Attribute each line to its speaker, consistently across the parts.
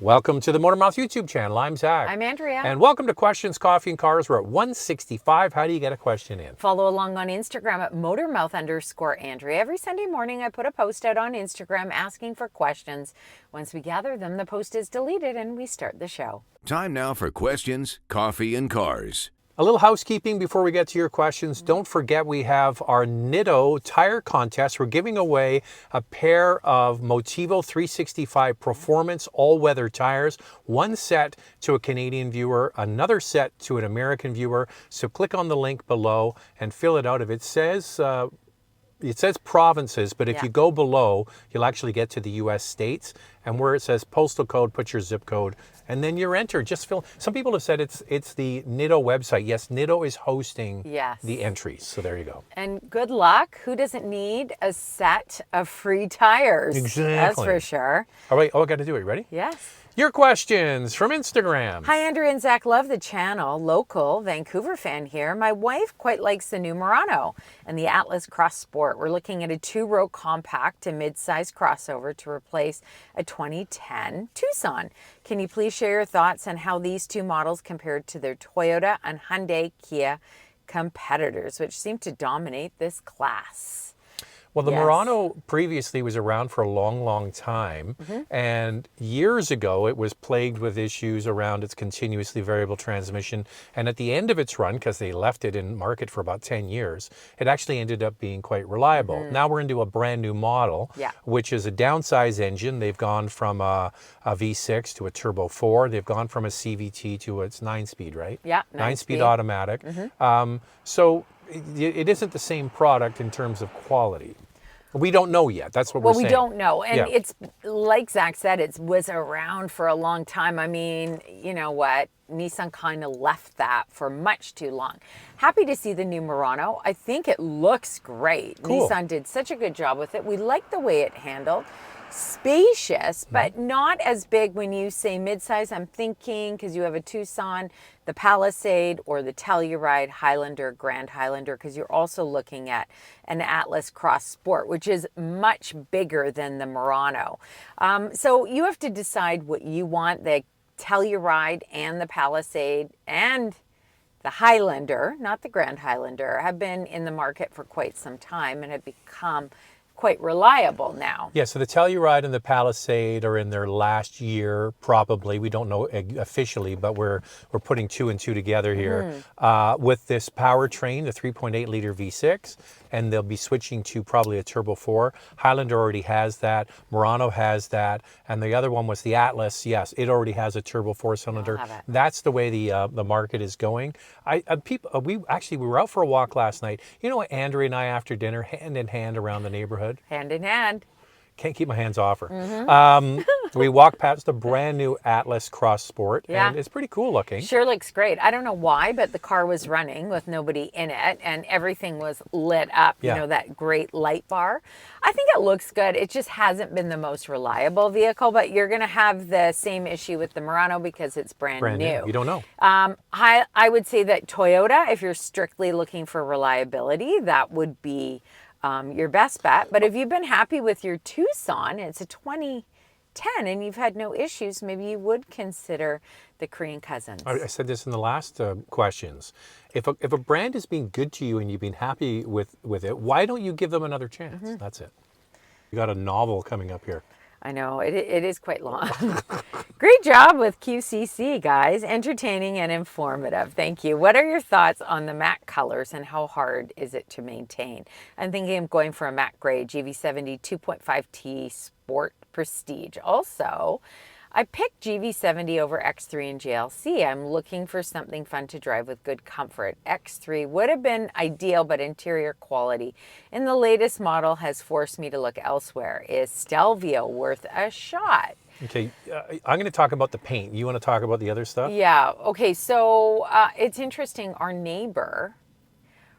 Speaker 1: Welcome to the Motormouth YouTube channel. I'm Zach.
Speaker 2: I'm Andrea.
Speaker 1: And welcome to Questions, Coffee, and Cars. We're at 165. How do you get a question in?
Speaker 2: Follow along on Instagram at Motormouth_Andrea. Every Sunday morning, I put a post out on Instagram asking for questions. Once we gather them, the post is deleted and we start the show.
Speaker 3: Time now for Questions, Coffee, and Cars.
Speaker 1: A little housekeeping before we get to your questions. Don't forget we have our Nitto tire contest. We're giving away a pair of Motivo 365 Performance all-weather tires. One set to a Canadian viewer, another set to an American viewer. So click on the link below and fill it out. If it says provinces, but if you go below, you'll actually get to the U.S. states. And where it says postal code, put your zip code, and then you're entered. Just fill. Some people have said it's the Nitto website. Yes, Nitto is hosting the entries. So there you go.
Speaker 2: And good luck. Who doesn't need a set of free tires?
Speaker 1: Exactly.
Speaker 2: That's for sure.
Speaker 1: All right, I got to do it. Ready?
Speaker 2: Yes.
Speaker 1: Your questions from Instagram.
Speaker 2: Hi, Andrea and Zach. Love the channel. Local Vancouver fan here. My wife quite likes the new Murano and the Atlas Cross Sport. We're looking at a two-row compact to mid-size crossover to replace a 2010 Tucson. Can you please share your thoughts on how these two models compared to their Toyota and Hyundai Kia competitors, which seem to dominate this class?
Speaker 1: Well, the Murano previously was around for a long, long time. And years ago, it was plagued with issues around its continuously variable transmission. And at the end of its run, because they left it in market for about 10 years, it actually ended up being quite reliable. Now we're into a brand new model, which is a downsize engine. They've gone from a V6 to a Turbo 4. They've gone from a CVT to its 9-speed, right?
Speaker 2: Yeah,
Speaker 1: 9-speed automatic. So it isn't the same product in terms of quality. We don't know yet. That's what we're saying.
Speaker 2: Well, we don't know. And it's like Zach said, it was around for a long time. I mean, you know what? Nissan kind of left that for much too long. Happy to see the new Murano. I think it looks great.
Speaker 1: Cool.
Speaker 2: Nissan did such a good job with it. We like the way it handled. Spacious, but not as big. When you say midsize, I'm thinking, because you have a Tucson, the Palisade, or the Telluride Highlander, Grand Highlander, because you're also looking at an Atlas Cross Sport, which is much bigger than the Murano. So you have to decide what you want. The Telluride and the Palisade and the Highlander, not the Grand Highlander, have been in the market for quite some time and have become quite reliable now.
Speaker 1: Yeah, so the Telluride and the Palisade are in their last year, probably. We don't know officially, but we're putting two and two together here with this powertrain, the 3.8-liter V6, and they'll be switching to probably a Turbo 4. Highlander already has that. Murano has that, and the other one was the Atlas. Yes, it already has a Turbo 4-cylinder. That's the way the market is going. We were out for a walk last night. You know what, Andrea and I after dinner, hand in hand around the neighborhood.
Speaker 2: Hand in hand.
Speaker 1: Can't keep my hands off her. We walked past the brand new Atlas Cross Sport, and it's pretty cool looking.
Speaker 2: Sure looks great. I don't know why, but the car was running with nobody in it, and everything was lit up, you know, that great light bar. I think it looks good. It just hasn't been the most reliable vehicle, but you're going to have the same issue with the Murano because it's brand new.
Speaker 1: You don't know.
Speaker 2: I would say that Toyota, if you're strictly looking for reliability, that would be your best bet. But if you've been happy with your Tucson, it's a 2010 and you've had no issues, maybe you would consider the Korean Cousins.
Speaker 1: I said this in the last questions. If a brand is being good to you and you've been happy with it, why don't you give them another chance? That's it. You got a novel coming up here.
Speaker 2: I know, it is quite long. Great job with QCC, guys. Entertaining and informative. Thank you. What are your thoughts on the matte colors and how hard is it to maintain? I'm thinking of going for a matte gray GV70 2.5T Sport Prestige. Also, I picked GV70 over X3 and GLC. I'm looking for something fun to drive with good comfort. X3 would have been ideal, but interior quality in the latest model has forced me to look elsewhere. Is Stelvio worth a shot?
Speaker 1: Okay, I'm going to talk about the paint. You want to talk about the other stuff?
Speaker 2: Yeah, okay, so it's interesting. Our neighbor,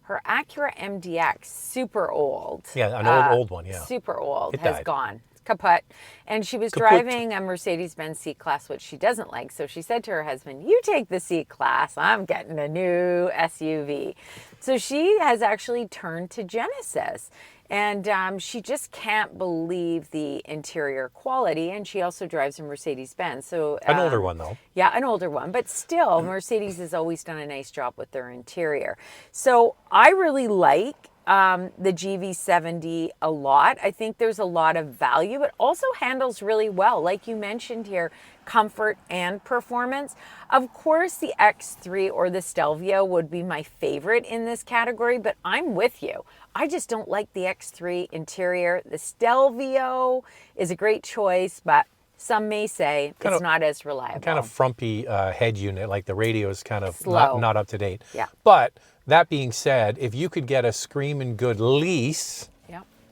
Speaker 2: her Acura MDX, super old.
Speaker 1: Yeah, an old one, yeah.
Speaker 2: Super old,
Speaker 1: It
Speaker 2: has
Speaker 1: died.
Speaker 2: gone. kaput. And she was driving a Mercedes-Benz C-Class, which she doesn't like. So she said to her husband, you take the C-Class, I'm getting a new SUV. So she has actually turned to Genesis. And she just can't believe the interior quality. And she also drives a Mercedes-Benz. So
Speaker 1: An older one, though.
Speaker 2: Yeah, an older one. But still, Mercedes has always done a nice job with their interior. So I really like the GV70 a lot. I think there's a lot of value. It also handles really well. Like you mentioned here, comfort and performance. Of course, the X3 or the Stelvio would be my favorite in this category, but I'm with you. I just don't like the X3 interior. The Stelvio is a great choice, but some may say it's not as reliable.
Speaker 1: Kind of frumpy head unit, like the radio is kind of not up to date.
Speaker 2: Yeah.
Speaker 1: But that being said, if you could get a screaming good lease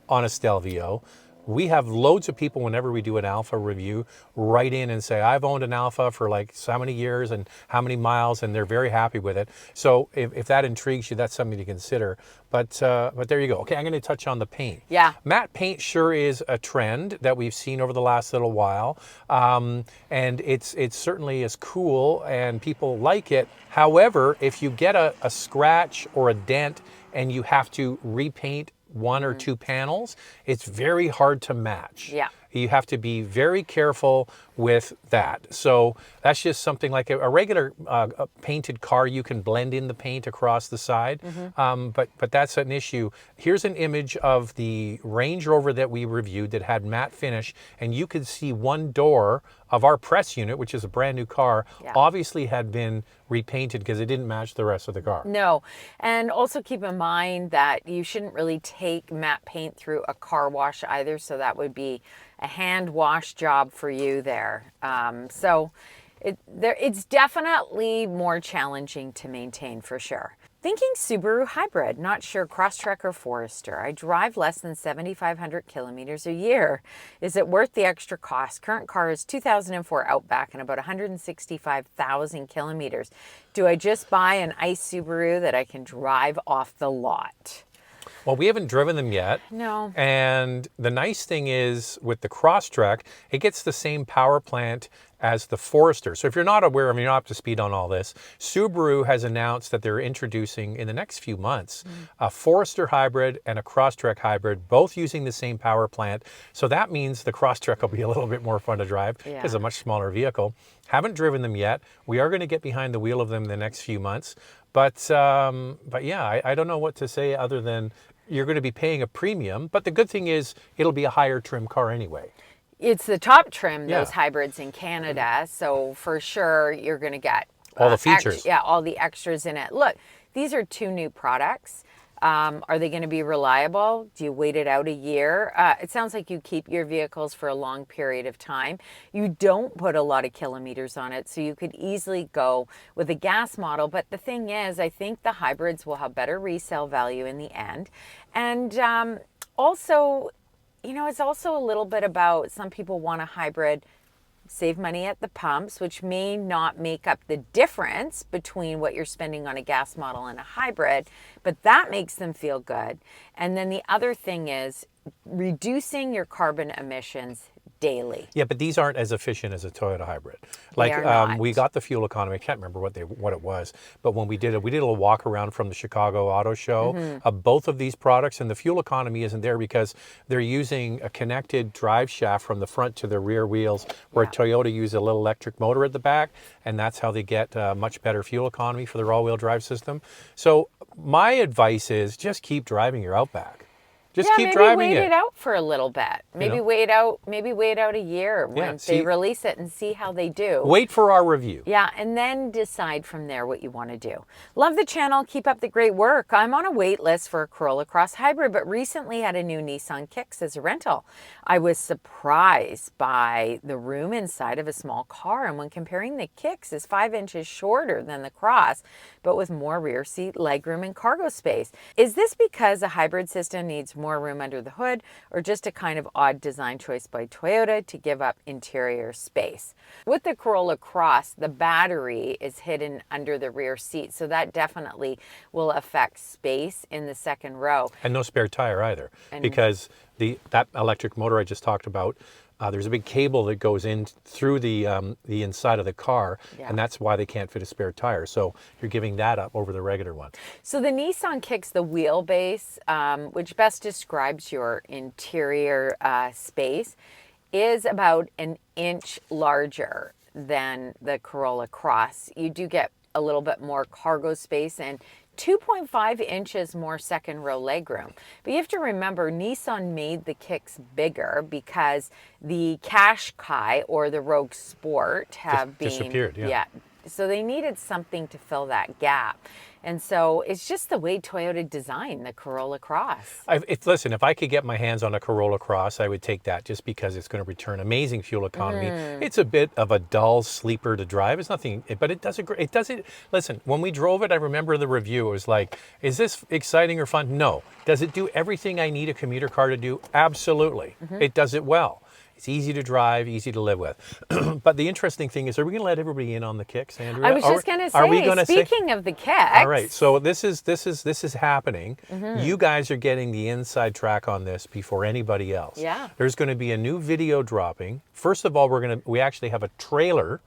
Speaker 1: on a Stelvio, we have loads of people, whenever we do an Alpha review, write in and say, I've owned an Alpha for like so many years and how many miles, and they're very happy with it. So if that intrigues you, that's something to consider. But there you go. Okay, I'm going to touch on the paint.
Speaker 2: Yeah.
Speaker 1: Matte paint sure is a trend that we've seen over the last little while. And it certainly is cool and people like it. However, if you get a scratch or a dent and you have to repaint one or two panels, it's very hard to match.
Speaker 2: Yeah.
Speaker 1: You have to be very careful with that. So that's just something like a regular painted car, you can blend in the paint across the side, but that's an issue. Here's an image of the Range Rover that we reviewed that had matte finish, and you could see one door of our press unit, which is a brand new car, obviously had been repainted because it didn't match the rest of the car.
Speaker 2: No, and also keep in mind that you shouldn't really take matte paint through a car wash either, so that would be a hand wash job for you there. So it's definitely more challenging to maintain for sure. Thinking Subaru hybrid, not sure Crosstrek or Forester. I drive less than 7,500 kilometers a year. Is it worth the extra cost? Current car is 2004 Outback and about 165,000 kilometers. Do I just buy an ICE Subaru that I can drive off the lot?
Speaker 1: Well, we haven't driven them yet.
Speaker 2: No.
Speaker 1: And the nice thing is with the Crosstrek, it gets the same power plant as the Forester. So if you're not aware, you're not up to speed on all this, Subaru has announced that they're introducing in the next few months a Forester hybrid and a Crosstrek hybrid, both using the same power plant. So that means the Crosstrek will be a little bit more fun to drive because it's a much smaller vehicle. Haven't driven them yet. We are going to get behind the wheel of them in the next few months. But yeah, I don't know what to say other than you're going to be paying a premium. But the good thing is it'll be a higher trim car anyway.
Speaker 2: It's the top trim, those hybrids in Canada. So for sure, you're going to get
Speaker 1: all the features.
Speaker 2: all the extras in it. Look, these are two new products. Are they going to be reliable? Do you wait it out a year? It sounds like you keep your vehicles for a long period of time. You don't put a lot of kilometers on it, so you could easily go with a gas model. But the thing is, I think the hybrids will have better resale value in the end. And also, it's also a little bit about some people want a hybrid, save money at the pumps, which may not make up the difference between what you're spending on a gas model and a hybrid, but that makes them feel good. And then the other thing is reducing your carbon emissions daily.
Speaker 1: Yeah, but these aren't as efficient as a Toyota hybrid.
Speaker 2: They are not.
Speaker 1: We got the fuel economy. I can't remember what it was, but when we did a little walk around from the Chicago Auto Show of both of these products, and the fuel economy isn't there because they're using a connected drive shaft from the front to the rear wheels, where Toyota used a little electric motor at the back, and that's how they get much better fuel economy for their all-wheel drive system. So my advice is just keep driving your Outback. Just keep driving it.
Speaker 2: Maybe wait it out for a little bit. Maybe wait out a year when they release it and see how they do.
Speaker 1: Wait for our review.
Speaker 2: Yeah, and then decide from there what you want to do. Love the channel. Keep up the great work. I'm on a wait list for a Corolla Cross Hybrid, but recently had a new Nissan Kicks as a rental. I was surprised by the room inside of a small car, and when comparing the Kicks is 5 inches shorter than the Cross, but with more rear seat legroom and cargo space. Is this because a hybrid system needs more room under the hood, or just a kind of odd design choice by Toyota to give up interior space. With the Corolla Cross, the battery is hidden under the rear seat, so that definitely will affect space in the second row.
Speaker 1: And no spare tire either, because that electric motor I just talked about, there's a big cable that goes in through the inside of the car, and that's why they can't fit a spare tire. So you're giving that up over the regular one.
Speaker 2: So the Nissan Kicks, the wheelbase, which best describes your interior space, is about an inch larger than the Corolla Cross. You do get a little bit more cargo space and 2.5 inches more second row legroom. But you have to remember, Nissan made the Kicks bigger because the Qashqai or the Rogue Sport have
Speaker 1: disappeared. Yeah.
Speaker 2: So they needed something to fill that gap. And so it's just the way Toyota designed the Corolla Cross.
Speaker 1: Listen, if I could get my hands on a Corolla Cross, I would take that just because it's going to return amazing fuel economy. It's a bit of a dull sleeper to drive. It's nothing, but it does it. Listen, when we drove it, I remember the review. It was like, is this exciting or fun? No. Does it do everything I need a commuter car to do? Absolutely. It does it well. It's easy to drive, easy to live with. But the interesting thing is, are we going to let everybody in on the Kicks, Andrea?
Speaker 2: I was just going to say, speaking of the Kicks.
Speaker 1: All right, so this is happening. You guys are getting the inside track on this before anybody else.
Speaker 2: Yeah.
Speaker 1: There's going to be a new video dropping. First of all, we actually have a trailer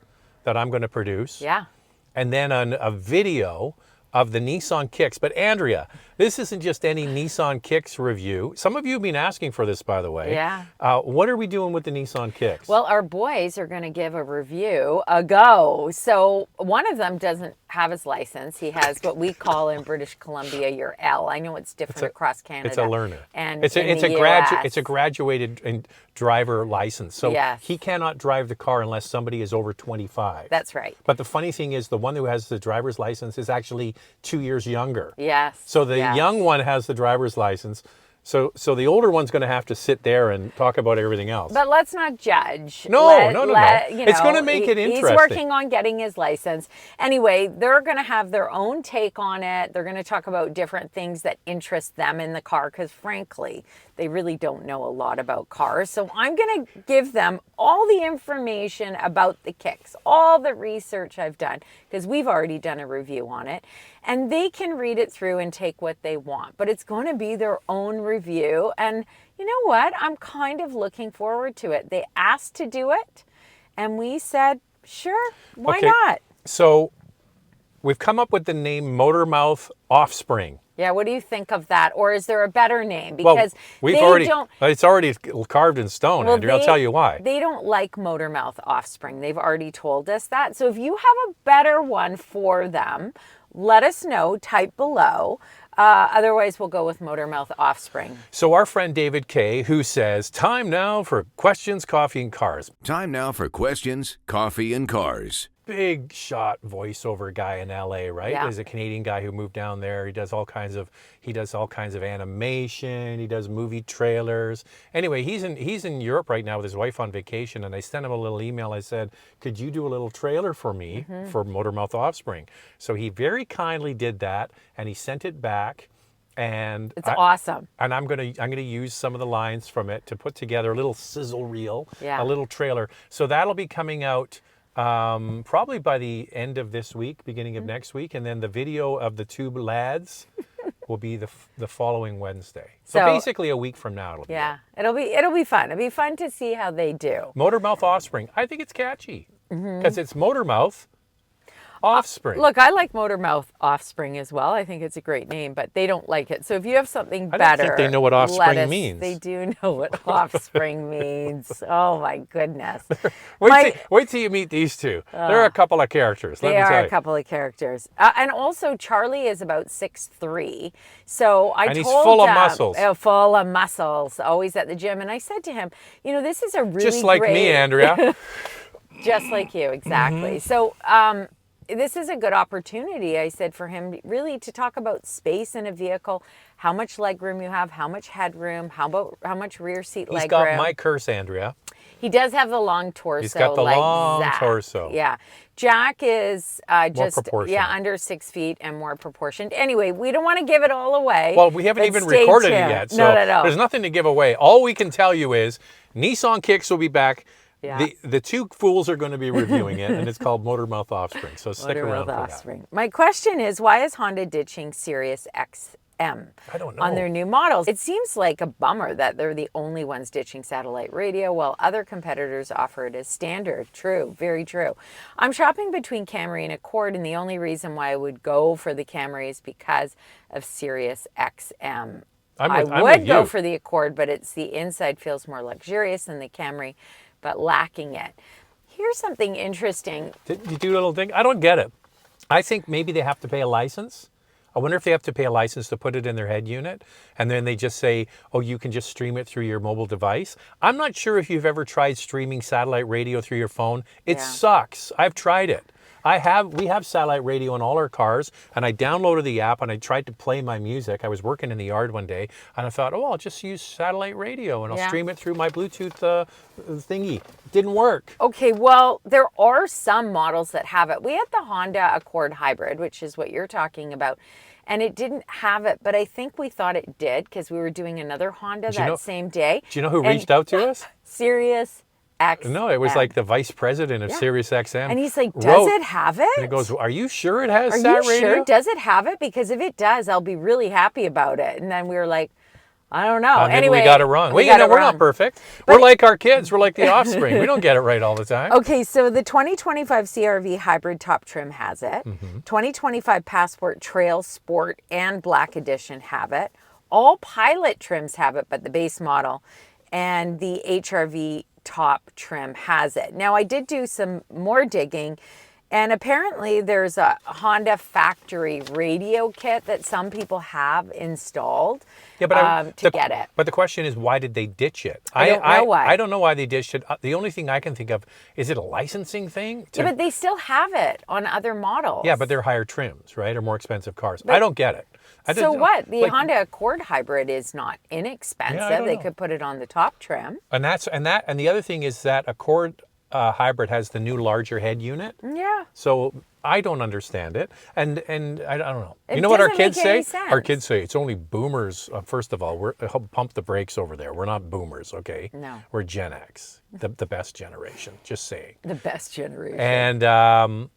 Speaker 1: that I'm going to produce.
Speaker 2: Yeah.
Speaker 1: And then a video of the Nissan Kicks. But Andrea, this isn't just any Nissan Kicks review. Some of you have been asking for this, by the way.
Speaker 2: Yeah.
Speaker 1: What are we doing with the Nissan Kicks?
Speaker 2: Well, our boys are going to give a review a go. So one of them doesn't have his license. He has what we call in British Columbia your L. I know it's different across Canada.
Speaker 1: It's a learner.
Speaker 2: And
Speaker 1: it's a graduated driver license. So he cannot drive the car unless somebody is over 25.
Speaker 2: That's right.
Speaker 1: But the funny thing is, the one who has the driver's license is actually 2 years younger.
Speaker 2: Yes.
Speaker 1: So the young one has the driver's license. So the older one's going to have to sit there and talk about everything else.
Speaker 2: But let's not judge.
Speaker 1: No. It's going to make it interesting.
Speaker 2: He's working on getting his license. Anyway, they're going to have their own take on it. They're going to talk about different things that interest them in the car because, frankly, they really don't know a lot about cars. So I'm going to give them all the information about the Kicks, all the research I've done, because we've already done a review on it. And they can read it through and take what they want. But it's going to be their own review. And you know what? I'm kind of looking forward to it. They asked to do it, and we said, sure, why not?
Speaker 1: So we've come up with the name Motormouth Offspring.
Speaker 2: Yeah, what do you think of that? Or is there a better name? Because
Speaker 1: it's already carved in stone, Andrea. I'll tell you why.
Speaker 2: They don't like Motormouth Offspring. They've already told us that. So if you have a better one for them, let us know, type below. Otherwise, we'll go with Motormouth Offspring.
Speaker 1: So our friend David K., who says, time now for questions, coffee, and cars.
Speaker 3: Time now for questions, coffee, and cars.
Speaker 1: Big shot voiceover guy in LA, right?
Speaker 2: Yeah.
Speaker 1: He's a Canadian guy who moved down there. He does all kinds of animation. He does movie trailers. Anyway, he's in Europe right now with his wife on vacation, and I sent him a little email. I said, could you do a little trailer for me for Motormouth Offspring? So he very kindly did that, and he sent it back. And
Speaker 2: it's awesome.
Speaker 1: And I'm gonna use some of the lines from it to put together a little sizzle reel,
Speaker 2: a
Speaker 1: little trailer. So that'll be coming out probably by the end of this week, beginning of next week, and then the video of the two lads will be the following Wednesday. So basically a week from now.
Speaker 2: It'll be fun. It'll be fun to see how they do.
Speaker 1: Motormouth Offspring. I think it's catchy because it's Motormouth Offspring.
Speaker 2: Look, I like Motormouth Offspring as well. I think it's a great name, but they don't like it. So if you have something better,
Speaker 1: I don't think they know what offspring means.
Speaker 2: They do know what offspring means. Oh my goodness.
Speaker 1: Wait till you meet these two. They're a couple of characters.
Speaker 2: They are a couple of characters. And also Charlie is about 6'3". So I told him.
Speaker 1: And he's full of muscles.
Speaker 2: Full of muscles. Always at the gym. And I said to him, this is a really
Speaker 1: just like me, Andrea.
Speaker 2: Just like you, exactly. So this is a good opportunity, I said, for him really to talk about space in a vehicle, how much legroom you have, how much headroom, how much rear seat legroom.
Speaker 1: He's got my curse, Andrea.
Speaker 2: He does have the long torso.
Speaker 1: He's got the
Speaker 2: like
Speaker 1: long
Speaker 2: Zach.
Speaker 1: torso.
Speaker 2: Yeah. Jack is just
Speaker 1: proportionate.
Speaker 2: under 6 feet and more proportioned. Anyway, we don't want to give it all away.
Speaker 1: Well, we haven't
Speaker 2: but
Speaker 1: even
Speaker 2: stay
Speaker 1: recorded it
Speaker 2: tuned.
Speaker 1: yet, so
Speaker 2: No.
Speaker 1: there's nothing to give away. All we can tell you is Nissan Kicks will be back.
Speaker 2: Yeah.
Speaker 1: The two fools are going to be reviewing it, and it's called Motor Mouth Offspring. So stick around for that.
Speaker 2: My question is, why is Honda ditching Sirius XM
Speaker 1: I don't know.
Speaker 2: on their new models? It seems like a bummer that they're the only ones ditching satellite radio while other competitors offer it as standard. True, very true. I'm shopping between Camry and Accord, and the only reason why I would go for the Camry is because of Sirius XM. I would go for the Accord, but it's the inside feels more luxurious than the Camry, but lacking it. Here's something interesting.
Speaker 1: Did you do a little thing? I don't get it. I think maybe they have to pay a license. I wonder if they have to pay a license to put it in their head unit, and then they just say, oh, you can just stream it through your mobile device. I'm not sure if you've ever tried streaming satellite radio through your phone. It sucks. I've tried it. We have satellite radio in all our cars, and I downloaded the app and I tried to play my music. I was working in the yard one day and I thought, oh, I'll just use satellite radio and I'll stream it through my Bluetooth thingy. Didn't work.
Speaker 2: Okay, well, there are some models that have it. We had the Honda Accord Hybrid, which is what you're talking about, and it didn't have it, but I think we thought it did because we were doing another Honda same day.
Speaker 1: Do you know who reached out to us?
Speaker 2: Sirius XM.
Speaker 1: No, it was like the vice president of Sirius XM.
Speaker 2: And he's like, does it have it?
Speaker 1: And he goes, are you sure it has
Speaker 2: sat
Speaker 1: radio?
Speaker 2: Sure? Does it have it? Because if it does, I'll be really happy about it. And then we were like, I don't know.
Speaker 1: Anyway, we got it wrong. We're not perfect. We're like our kids. We're like the offspring. We don't get it right all the time.
Speaker 2: Okay, so the 2025 CRV Hybrid Top Trim has it. 2025 Passport Trail Sport and Black Edition have it. All Pilot trims have it, but the base model. And the HRV Top Trim has it. Now, I did do some more digging, and apparently there's a Honda factory radio kit that some people have installed to get it.
Speaker 1: But the question is, why did they ditch it?
Speaker 2: I don't know why.
Speaker 1: I don't know why they ditched it. The only thing I can think of, is it a licensing thing?
Speaker 2: Yeah, but they still have it on other models.
Speaker 1: Yeah, but they're higher trims, right? Or more expensive cars. I don't get it.
Speaker 2: So what? The Honda Accord Hybrid is not inexpensive. They could put it on the top trim.
Speaker 1: And the other thing is that Accord Hybrid has the new larger head unit.
Speaker 2: Yeah.
Speaker 1: So I don't understand it, and I don't know.
Speaker 2: It
Speaker 1: you know what our
Speaker 2: doesn't
Speaker 1: kids
Speaker 2: make
Speaker 1: say?
Speaker 2: any sense.
Speaker 1: Our kids say it's only boomers. First of all, we're pump the brakes over there. We're not boomers, okay?
Speaker 2: No.
Speaker 1: We're Gen X, the best generation. Just saying.
Speaker 2: The best generation.
Speaker 1: And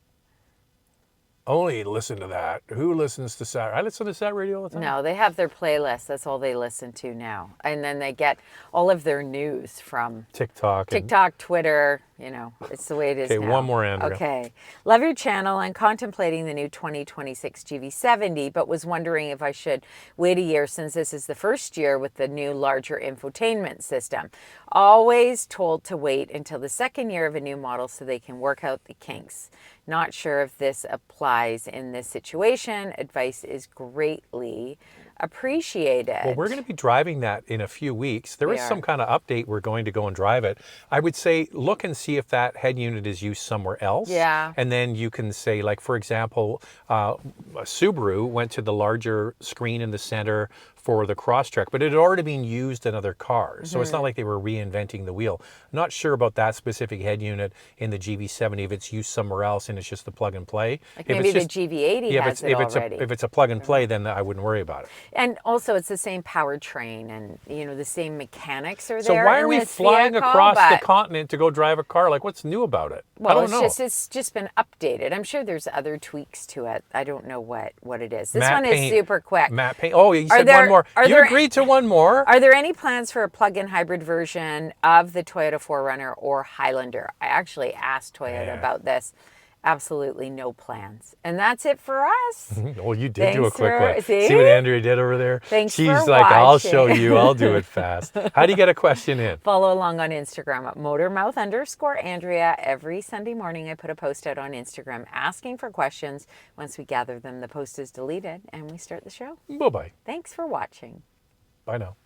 Speaker 1: only listen to that. Who listens to Sat? I listen to Sat Radio all the time.
Speaker 2: No, they have their playlist. That's all they listen to now. And then they get all of their news from
Speaker 1: TikTok,
Speaker 2: Twitter. You know, it's the way it is now.
Speaker 1: Okay, one more, Andrea.
Speaker 2: Okay. Love your channel and contemplating the new 2026 GV70, but was wondering if I should wait a year since this is the first year with the new larger infotainment system. Always told to wait until the second year of a new model so they can work out the kinks. Not sure if this applies in this situation. Advice is greatly appreciated.
Speaker 1: Well, we're going to be driving that in a few weeks. There is some kind of update. We're going to go and drive it. I would say look and see if that head unit is used somewhere else.
Speaker 2: Yeah.
Speaker 1: And then you can say, like, for example, Subaru went to the larger screen in the center for the Crosstrek, but it had already been used in other cars. So it's not like they were reinventing the wheel. Not sure about that specific head unit in the GV70, if it's used somewhere else and it's just the plug and play.
Speaker 2: Like maybe the GV80 has it already.
Speaker 1: If it's a plug and play, then I wouldn't worry about it.
Speaker 2: And also it's the same powertrain and, you know, the same mechanics are there.
Speaker 1: So why are we flying across the continent to go drive a car? Like, what's new about it?
Speaker 2: Well,
Speaker 1: I don't know.
Speaker 2: It's just been updated. I'm sure there's other tweaks to it. I don't know what it is. This one is super quick.
Speaker 1: Matte paint. Oh, you said one more. You agreed to one more.
Speaker 2: Are there any plans for a plug-in hybrid version of the Toyota 4Runner or Highlander? I actually asked Toyota about this. Absolutely no plans. And that's it for us.
Speaker 1: Well, you did do a quick one.
Speaker 2: See
Speaker 1: what Andrea did over there?
Speaker 2: Thanks
Speaker 1: She's
Speaker 2: for
Speaker 1: like,
Speaker 2: watching.
Speaker 1: I'll show you. I'll do it fast. How do you get a question in?
Speaker 2: Follow along on Instagram at motormouth_Andrea. Every Sunday morning, I put a post out on Instagram asking for questions. Once we gather them, the post is deleted and we start the show.
Speaker 1: Bye-bye.
Speaker 2: Thanks for watching.
Speaker 1: Bye now.